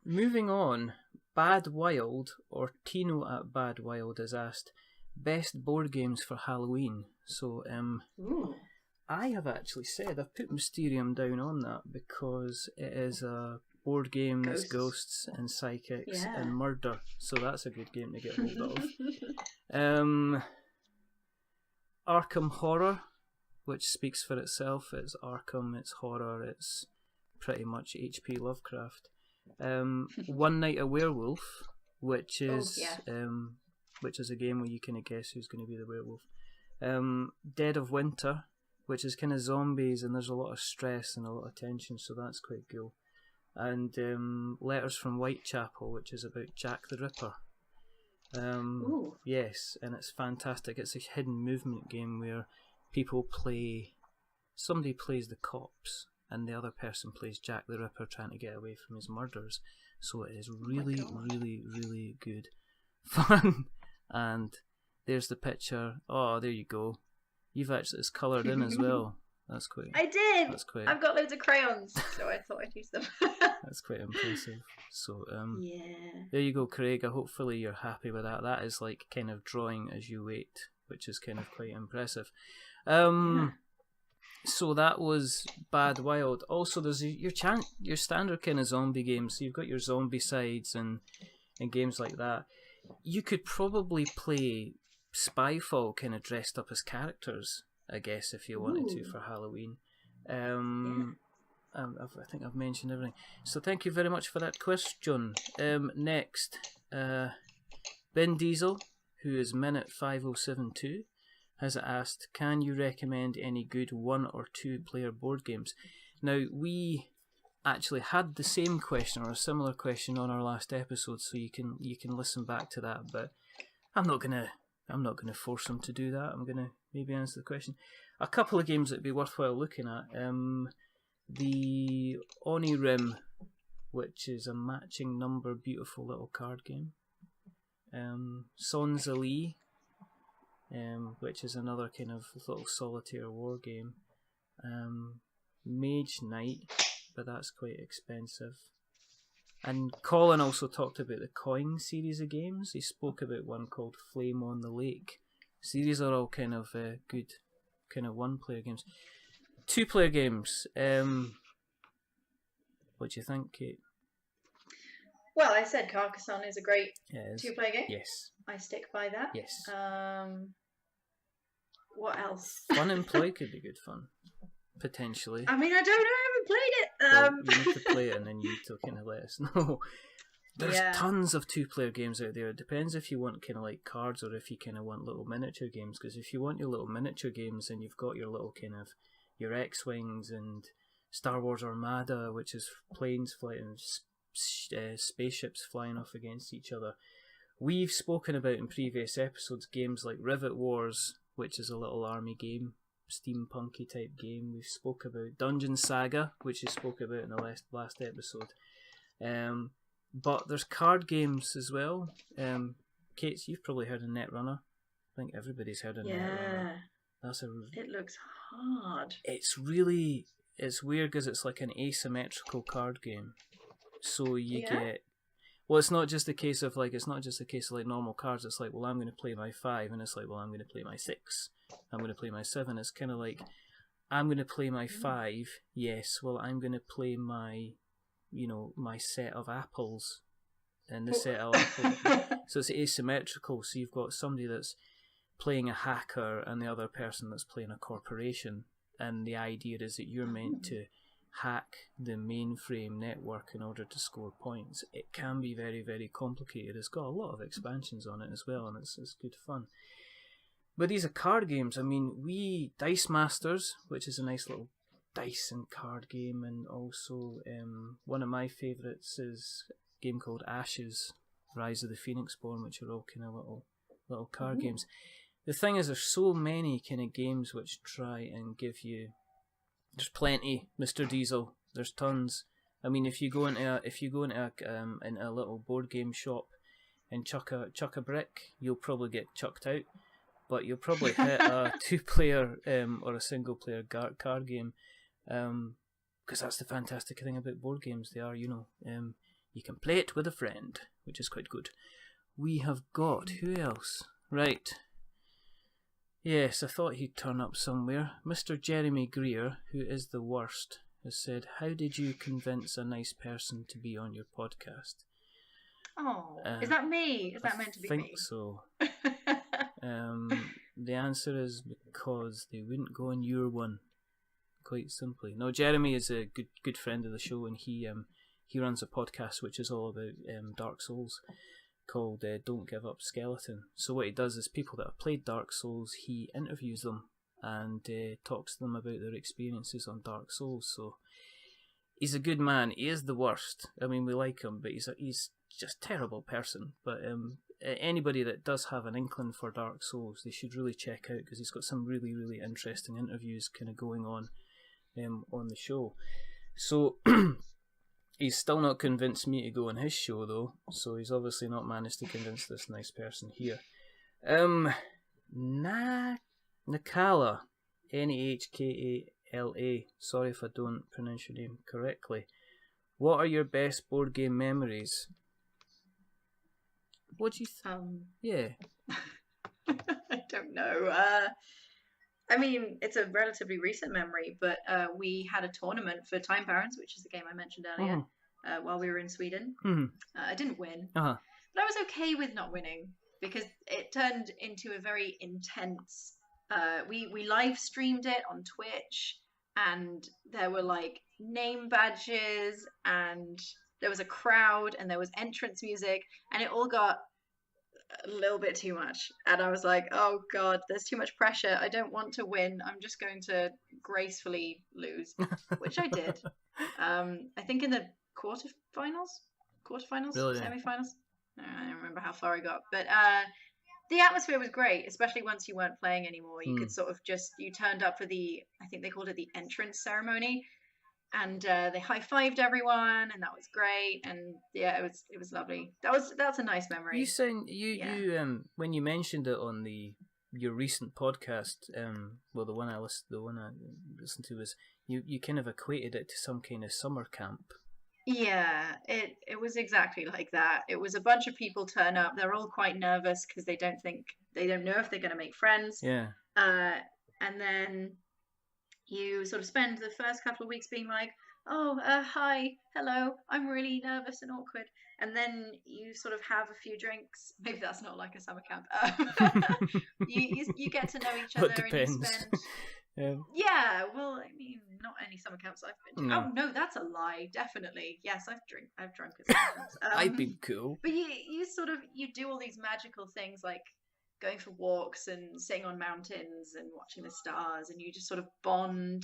Moving on, BadWild or Tino at BadWild has asked best board games for Halloween. So Ooh. I have actually said, I've put Mysterium down on that because it is a board game that's ghosts and psychics and murder, so that's a good game to get hold of. Arkham Horror, which speaks for itself. It's Arkham, it's horror, it's pretty much H.P. Lovecraft. One Night a Werewolf, which is yes. which is a game where you kind of guess who's going to be the werewolf. Dead of Winter, which is kind of zombies, and there's a lot of stress and a lot of tension, so that's quite cool. And Letters from Whitechapel, which is about Jack the Ripper. Yes, and it's fantastic. It's a hidden movement game where somebody plays the cops, and the other person plays Jack the Ripper trying to get away from his murders. So it is really, really, really good fun. And there's the picture. Oh, there you go. You've actually, it's coloured in as well. That's quite. I did. That's quite. I've got loads of crayons, so I thought I'd use them. That's quite impressive. So yeah. There you go, Craig. Hopefully you're happy with that. That is like kind of drawing as you wait, which is kind of quite impressive. So that was BadWild. Also, there's your standard kind of zombie games. So you've got your zombie sides and games like that. You could probably play Spyfall kind of dressed up as characters, I guess, if you wanted to for Halloween. I think I've mentioned everything. So thank you very much for that question. Next, Ben Diesel, who is minute 5072, has asked, can you recommend any good 1 or 2 player board games? Now, we actually had the same question or a similar question on our last episode, so you can listen back to that, but I'm not gonna force him to do that. I'm gonna maybe answer the question. A couple of games that'd be worthwhile looking at. The Oni Rim, which is a matching number, beautiful little card game. Sans Ali, which is another kind of little solitaire war game. Mage Knight, but that's quite expensive. And Colin also talked about the Coin series of games. He spoke about one called Flame on the Lake. So these are all kind of good, kind of 1-player games. 2-player games. What do you think, Kate? Well, I said Carcassonne is a great 2-player game. Yes. I stick by that. Yes. What else? Fun Employed could be good fun. Potentially. I mean, I don't know, I haven't played it. Well, you need to play it and then you need to kind of let us know. There's tons of 2-player games out there. It depends if you want kind of like cards or if you kind of want little miniature games. Because if you want your little miniature games, then you've got your little kind of your X-Wings and Star Wars Armada, which is planes flying, spaceships flying off against each other. We've spoken about in previous episodes games like Rivet Wars, which is a little army game, steampunky type game. We've spoke about Dungeon Saga, which we spoke about in the last episode. But there's card games as well. Kate, you've probably heard of Netrunner. I think everybody's heard of Netrunner. It looks hard. It's weird because it's like an asymmetrical card game. So you get... Well, it's not just a case of like normal cards. It's like, well, I'm going to play my 5, and it's like, well, I'm going to play my 6. I'm going to play my 7. It's kind of like, I'm going to play my 5. Yes, well, I'm going to play my, my set of apples, and the set of apples. So it's asymmetrical. So you've got somebody that's playing a hacker and the other person that's playing a corporation, and the idea is that you're meant to hack the mainframe network in order to score points. It can be very, very complicated. It's got a lot of expansions on it as well, and it's good fun. But these are card games. I mean, Dice Masters, which is a nice little dice and card game, and also one of my favourites is a game called Ashes, Rise of the Phoenixborn, which are all kind of little card games. The thing is, there's so many kind of games which try and give you... There's plenty, Mr. Diesel. There's tons. I mean, if you go into a little board game shop and chuck a brick, you'll probably get chucked out. But you'll probably hit a 2-player or a single-player card game, because that's the fantastic thing about board games. They are, you can play it with a friend, which is quite good. We have got who else? Right. Yes, I thought he'd turn up somewhere. Mr. Jeremy Greer, who is the worst, has said, how did you convince a nice person to be on your podcast? Oh, is that me? Is that meant to be me? I think so. The answer is because they wouldn't go on your one, quite simply. No, Jeremy is a good friend of the show, and he runs a podcast which is all about Dark Souls. called Don't Give Up Skeleton. So what he does is people that have played Dark Souls, he interviews them and talks to them about their experiences on Dark Souls. So he's a good man. He is the worst. I mean, we like him, but he's just a terrible person. But anybody that does have an inkling for Dark Souls, they should really check out, because he's got some really, really interesting interviews kind of going on the show. So he's still not convinced me to go on his show, though, so he's obviously not managed to convince this nice person here. Nahkala, Nahkala, sorry if I don't pronounce your name correctly. What are your best board game memories? What do you Yeah. I don't know. I mean, it's a relatively recent memory, but we had a tournament for Time Barons, which is the game I mentioned earlier, while we were in Sweden. I didn't win, but I was okay with not winning, because it turned into a very intense... we live streamed it on Twitch, and there were like name badges, and there was a crowd, and there was entrance music, and it all got a little bit too much, and I was like, oh god, there's too much pressure. I don't want to win. I'm just going to gracefully lose, which I did. I think in the quarterfinals, really? semi-finals. I don't remember how far I got, but the atmosphere was great, especially once you weren't playing anymore. You could sort of you turned up for I think they called it the entrance ceremony, and they high-fived everyone, and that was great. And yeah, it was lovely. That's a nice memory. You sound you when you mentioned it on your recent podcast, well, the one I listened to was you kind of equated it to some kind of summer camp. Yeah, it was exactly like that. It was a bunch of people turn up. They're all quite nervous because they don't know if they're going to make friends. Yeah. And then you sort of spend the first couple of weeks being like, oh, hi, hello, I'm really nervous and awkward. And then you sort of have a few drinks. Maybe that's not like a summer camp. You get to know each other, and you spend... Yeah, well, I mean, not any summer camps I've been to. No. Oh no, that's a lie. Definitely, yes, I've drunk at summer camps. I've been cool. But you do all these magical things, like going for walks and sitting on mountains and watching the stars, and you just sort of bond,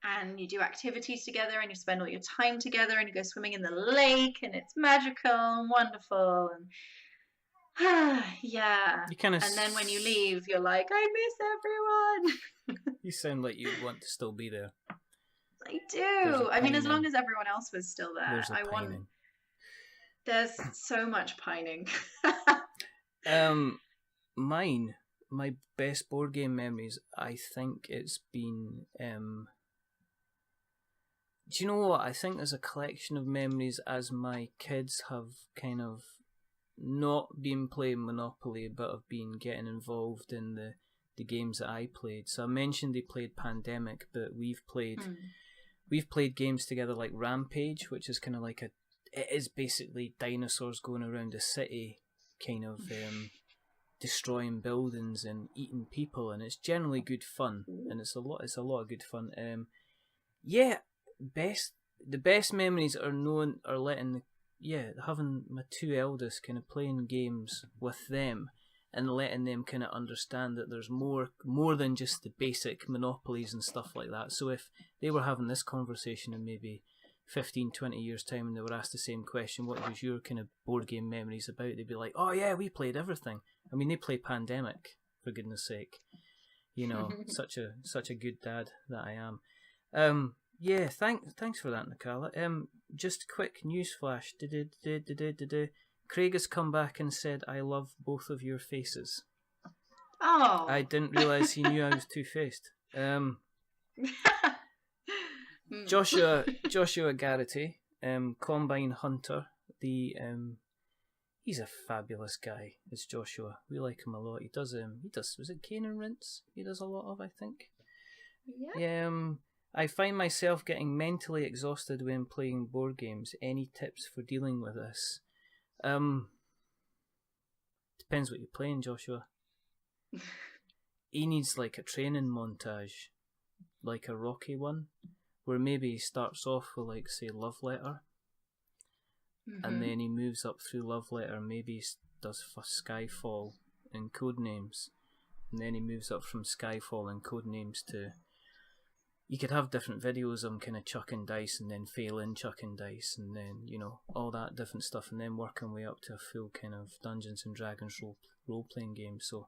and you do activities together, and you spend all your time together, and you go swimming in the lake, and it's magical and wonderful, and yeah. And then when you leave, you're like, I miss everyone. You sound like you want to still be there. I do. I mean, as long as everyone else was still there. There's so much pining. My best board game memories, I think it's been... do you know what? I think there's a collection of memories as my kids have kind of not been playing Monopoly, but have been getting involved in the games that I played. So I mentioned they played Pandemic, but we've played games together like Rampage, which is kind of like it is basically dinosaurs going around a city, kind of destroying buildings and eating people, and it's generally good fun, and it's a lot of good fun. The best memories are having my two eldest kind of playing games with them, and letting them kind of understand that there's more than just the basic monopolies and stuff like that. So if they were having this conversation in maybe 15, 20 years' time, and they were asked the same question, what was your kind of board game memories about? They'd be like, oh yeah, we played everything. I mean, they play Pandemic, for goodness sake. You know, such a good dad that I am. Yeah, thanks for that, Nahkala. Just a quick news flash. Craig has come back and said, I love both of your faces. Oh. I didn't realise he knew I was two-faced. Joshua Garrity, Combine Hunter, he's a fabulous guy. It's Joshua. We like him a lot. He does was it Cane and Rinse? He does a lot of, I think. Yeah. I find myself getting mentally exhausted when playing board games. Any tips for dealing with this? Depends what you're playing, Joshua. He needs like a training montage, like a Rocky one, where maybe he starts off with like, say, Love Letter, and then he moves up through Love Letter. Maybe does Skyfall and Codenames, and then he moves up from Skyfall and Codenames to. You could have different videos of him kind of chucking dice and then failing chucking dice and then, you know, all that different stuff, and then working way up to a full kind of Dungeons and Dragons role-playing game. So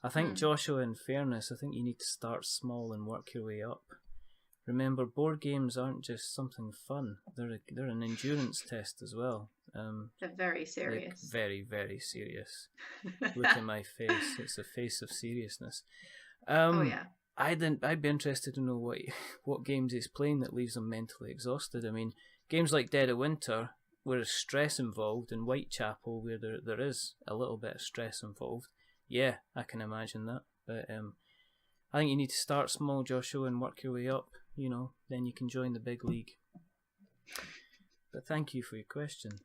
I think, Joshua, in fairness, I think you need to start small and work your way up. Remember, board games aren't just something fun. They're an endurance test as well. They're very serious. Like, very, very serious. Look at my face. It's a face of seriousness. Oh, yeah. I'd be interested to know what games he's playing that leaves him mentally exhausted. I mean, games like Dead of Winter, where there's stress involved, and Whitechapel, where there is a little bit of stress involved. Yeah, I can imagine that. But I think you need to start small, Joshua, and work your way up. You know, then you can join the big league. But thank you for your question.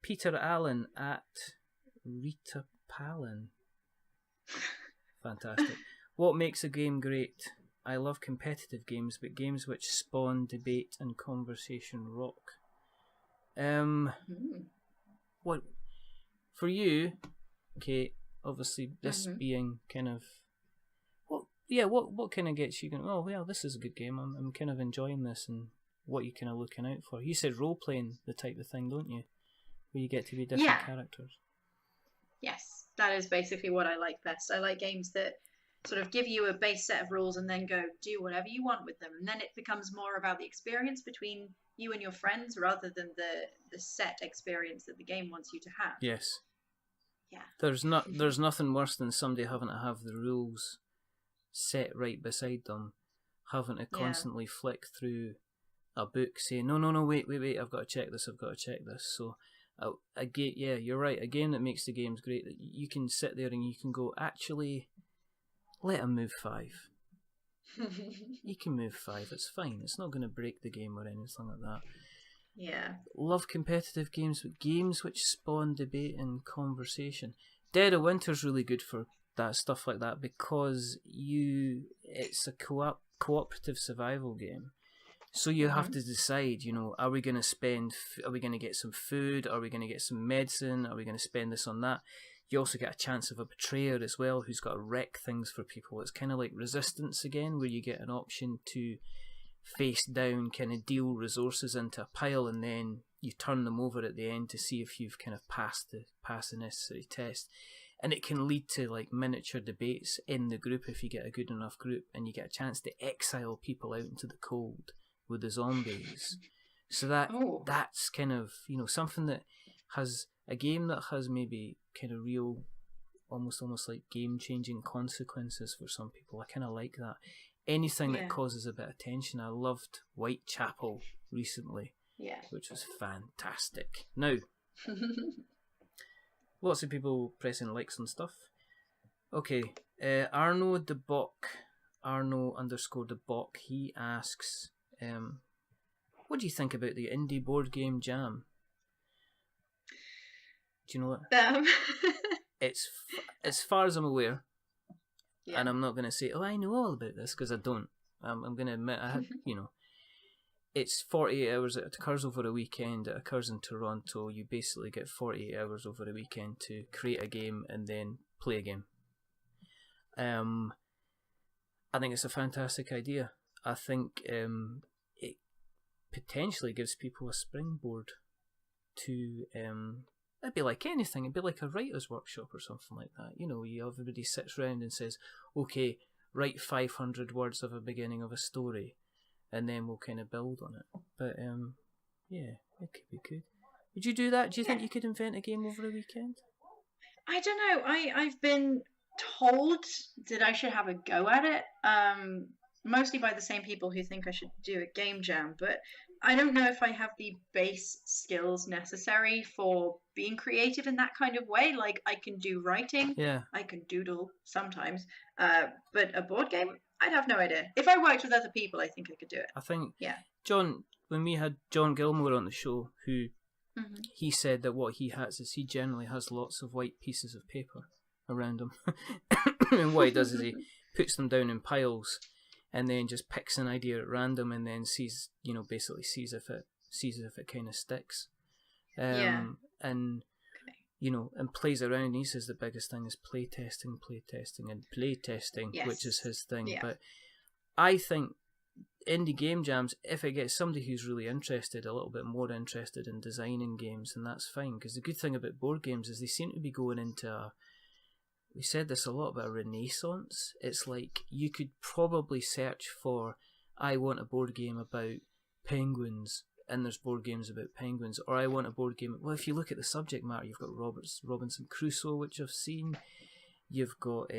Peter Allen at Rita Palin. Fantastic. What makes a game great? I love competitive games, but games which spawn debate and conversation rock. What for you? Okay, obviously this being kind of what kind of gets you going? Oh well, this is a good game. I'm kind of enjoying this, and what you kind of looking out for. You said role playing, the type of thing, don't you? Where you get to be different characters. Yes, that is basically what I like best. I like games that sort of give you a base set of rules and then go do whatever you want with them, and then it becomes more about the experience between you and your friends rather than the set experience that the game wants you to have. Yes. Yeah. There's nothing worse than somebody having to have the rules set right beside them, having to constantly flick through a book saying no wait I've got to check this. So you're right, a game that makes the games great, that you can sit there and you can go, actually, let him move 5. You can move 5, it's fine, it's not going to break the game or anything like that. Yeah. Love competitive games, but games which spawn debate and conversation. Dead of Winter's really good for that stuff like that, because it's a cooperative survival game. So you have to decide, you know, are we going to get some food? Are we going to get some medicine? Are we going to spend this on that? You also get a chance of a betrayer as well, who's got to wreck things for people. It's kind of like Resistance again, where you get an option to face down, kind of deal resources into a pile, and then you turn them over at the end to see if you've kind of passed the necessary test. And it can lead to like miniature debates in the group if you get a good enough group, and you get a chance to exile people out into the cold with the zombies. So that's kind of, you know, something that has a game that has maybe kind of real, almost like game-changing consequences for some people. I kind of like that. Anything that causes a bit of tension. I loved Whitechapel recently, which was fantastic. Now, lots of people pressing likes and stuff. Okay, Arnaud the Bock, Arnaud_the_Bock, he asks, what do you think about the indie board game jam? Do you know what? It's as far as I'm aware, and I'm not going to say, oh, I know all about this, because I don't. I'm going to admit, I have, you know, it's 48 hours. It occurs over a weekend. It occurs in Toronto. You basically get 48 hours over a weekend to create a game and then play a game. I think it's a fantastic idea. I think it potentially gives people a springboard to... it'd be like anything. It'd be like a writer's workshop or something like that. You know, everybody sits around and says, okay, write 500 words of a beginning of a story, and then we'll kind of build on it. But yeah, it could be good. Would you do that? Do you think you could invent a game over a weekend? I don't know. I've been told that I should have a go at it, mostly by the same people who think I should do a game jam, but I don't know if I have the base skills necessary for being creative in that kind of way. Like, I can do writing, I can doodle sometimes, but a board game, I'd have no idea. If I worked with other people, I think I could do it. I think, John, when we had John Gilmore on the show, who he said that what he has is he generally has lots of white pieces of paper around him. And what he does is he puts them down in piles and then just picks an idea at random and then sees if it kind of sticks. And and plays around. He says the biggest thing is playtesting, Yes. which is his thing. Yeah. But I think indie game jams, if it gets somebody who's really interested, a little bit more interested in designing games, then that's fine. Because the good thing about board games is they seem to be going into we said this a lot about a renaissance. It's like you could probably search for, I want a board game about penguins, and there's board games about penguins, or I want a board game. Well, if you look at the subject matter, you've got Robinson Crusoe, which I've seen. You've got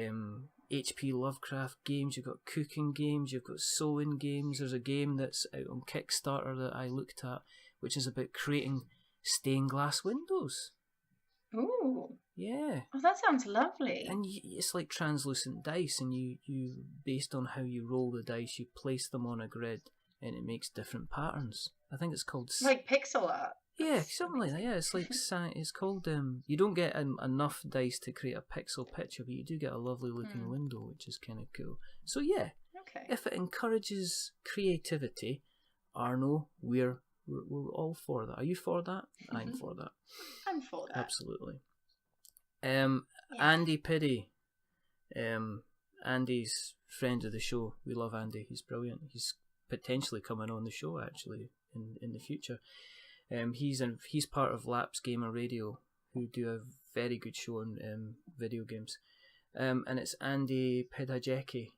H.P. Lovecraft games. You've got cooking games. You've got sewing games. There's a game that's out on Kickstarter that I looked at, which is about creating stained glass windows. Ooh. Yeah. Oh, that sounds lovely. And it's like translucent dice, and you based on how you roll the dice, you place them on a grid, and it makes different patterns. I think it's called like pixel art. Yeah, something like that. Yeah, it's like it's called. You don't get enough dice to create a pixel picture, but you do get a lovely looking window, which is kind of cool. So yeah, okay. If it encourages creativity, Arnaud, we're all for that. Are you for that? I'm for that. I'm for that. Absolutely. Andy Piddy, Andy's friend of the show. We love Andy. He's brilliant. He's potentially coming on the show actually in the future. He's part of Laps Gamer Radio, who do a very good show on video games. And it's Andy Pedajecki.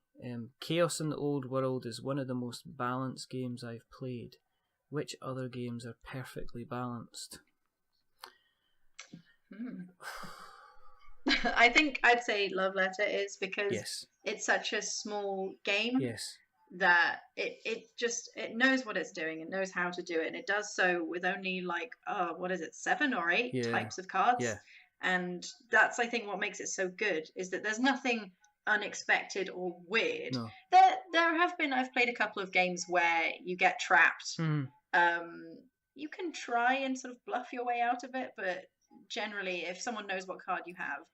Chaos in the Old World is one of the most balanced games I've played. Which other games are perfectly balanced? I think I'd say Love Letter is, because yes. It's such a small game. Yes. That it knows what it's doing. It knows how to do it, and it does so with only 7 or 8 types of cards. Yeah. And that's, I think, what makes it so good, is that there's nothing unexpected or weird. No. There have been, I've played a couple of games where you get trapped. You can try and sort of bluff your way out of it, but generally, if someone knows what card you have,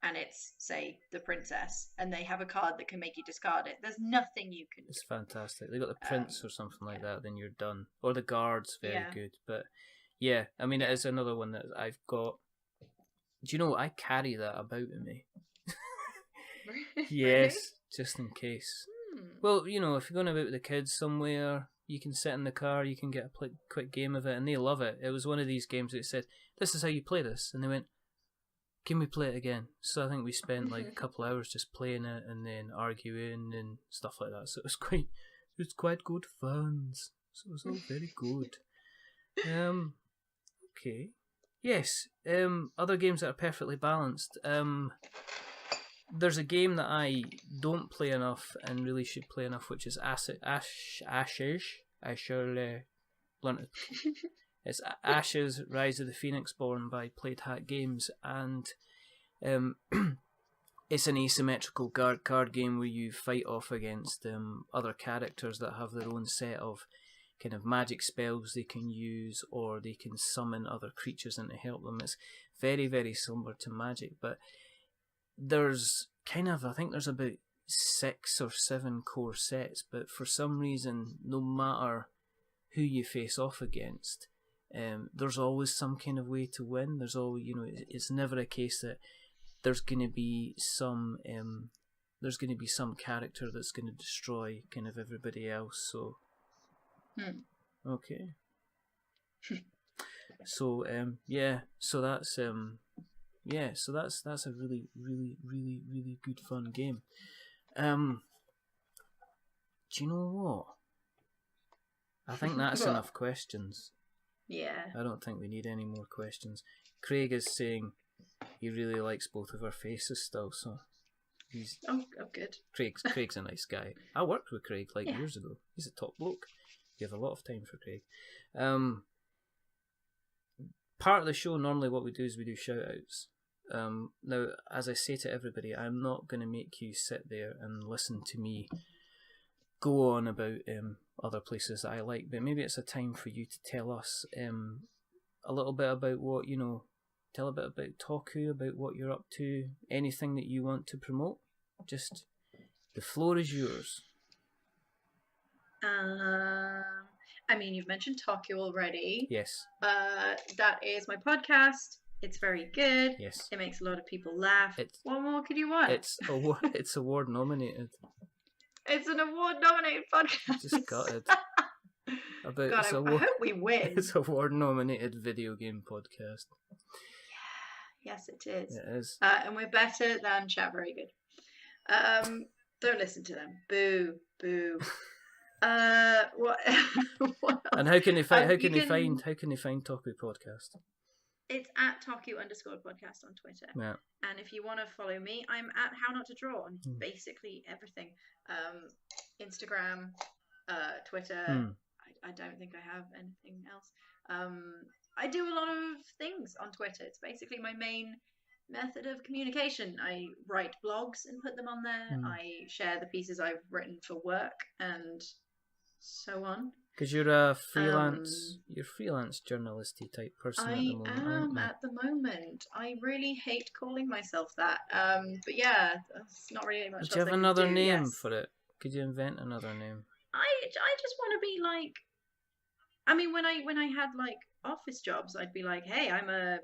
and it's, say, the princess, and they have a card that can make you discard it, there's nothing you can do. It's fantastic. They got the prince or something like that, then you're done. Or the guard's very good. But yeah, I mean, it is another one that I've got. Do you know what? I carry that about with me. Yes, just in case. Well, if you're going about with the kids somewhere, you can sit in the car, you can get a quick game of it, and they love it. It was one of these games that said, "This is how you play this," and they went, "Can we play it again?" So I think we spent like a couple of hours just playing it and then arguing and stuff like that. So it was quite good fun. So it was all very good. Okay. Yes. Other games that are perfectly balanced. There's a game that I don't play enough and really should play enough, which is Ashes. I surely learned it. It's Ashes, Rise of the Phoenix Born by Played Hat Games, and it's an asymmetrical card game where you fight off against other characters that have their own set of kind of magic spells they can use, or they can summon other creatures in to help them. It's very, very similar to Magic, but there's I think there's about 6 or 7 core sets, but for some reason, no matter who you face off against, there's always some kind of way to win. There's always, it's never a case that there's going to be some character that's going to destroy kind of everybody else. So, okay. So so that's that's a really, really, really, really good fun game. Do you know what? I think that's enough questions. Yeah. I don't think we need any more questions. Craig is saying he really likes both of our faces still, so he's good. Craig's a nice guy. I worked with Craig years ago. He's a top bloke. You have a lot of time for Craig. Part of the show, normally what we do is we do shout outs. Now, as I say to everybody, I'm not going to make you sit there and listen to me go on about other places that I like, but maybe it's a time for you to tell us a little bit about what, tell a bit about Toku, about what you're up to, anything that you want to promote. Just, the floor is yours. I mean, you've mentioned Toku already. Yes. That is my podcast. It's very good. Yes. It makes a lot of people laugh. What more could you want? It's award nominated. It's an award nominated podcast. Just gutted. God, I hope we win. It's award nominated video game podcast. Yeah. Yes, it is. It is. And we're better than Chat Very Good. Don't listen to them. Boo, boo. What? And how can they find? How can they find Toku Podcast? It's at Toku_podcast on Twitter. Yeah. And if you want to follow me, I'm at How Not to Draw on basically everything. Instagram, Twitter. I don't think I have anything else. I do a lot of things on Twitter. It's basically my main method of communication. I write blogs and put them on there. I share the pieces I've written for work and so on. Because you're a freelance, journalisty type person at the moment. I am at the moment. I really hate calling myself that. But yeah, that's not really much. Do you have another name for it? Could you invent another name? I just want to be like. I mean, when I had like office jobs, I'd be like, hey, I'm a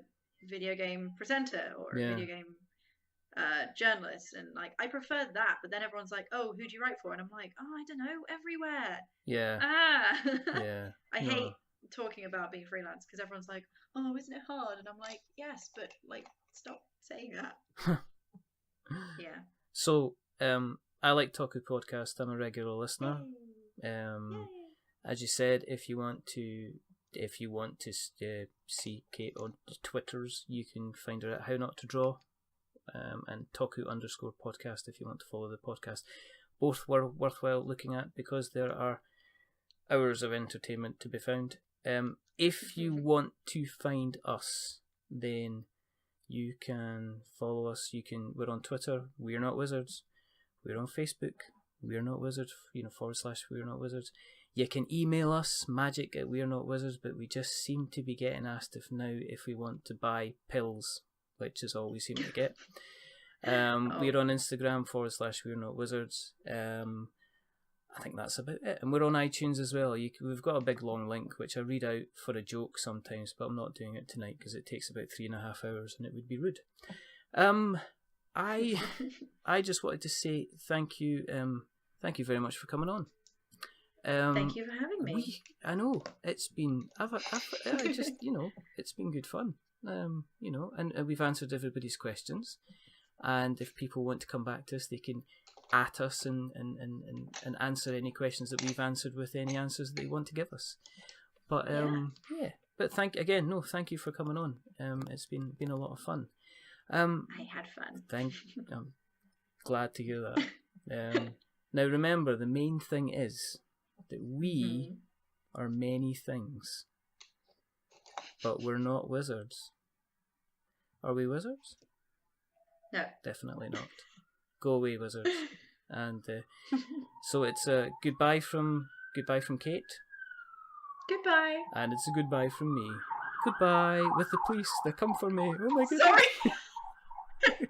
video game presenter or a video game journalist, and like I prefer that. But then everyone's like, oh, who do you write for? And I'm like, oh, I don't know, everywhere. Yeah. Yeah. I hate talking about being freelance because everyone's like, oh, isn't it hard? And I'm like, yes, but like, stop saying that. Yeah. So, I like Toku Podcast. I'm a regular listener. As you said, if you want to see Kate on Twitters, you can find her at How Not to Draw, and Toku_podcast if you want to follow the podcast. Both were worthwhile looking at because there are hours of entertainment to be found. If you want to find us, then you can follow us. We're on Twitter. We're Not Wizards. We're on Facebook. We're Not Wizards. / We're Not Wizards. You can email us, magic@wearenotwizards, but we just seem to be getting asked if we want to buy pills, which is all we seem to get. We're on Instagram / We're Not Wizards. I think that's about it. And we're on iTunes as well. We've got a big long link, which I read out for a joke sometimes, but I'm not doing it tonight because it takes about 3.5 hours and it would be rude. I just wanted to say thank you. Thank you very much for coming on. Thank you for having me. I know it's been. It's been good fun. And we've answered everybody's questions. And if people want to come back to us, they can at us and answer any questions that we've answered with any answers that they want to give us. But But thank you for coming on. It's been a lot of fun. I had fun. I'm glad to hear that. Now remember, the main thing is that we are many things, but we're not wizards. Are we wizards? No. Definitely not. Go away, wizards. And so it's a goodbye from Kate. Goodbye. And it's a goodbye from me. Goodbye with the police. They come for me. Oh my goodness. Sorry.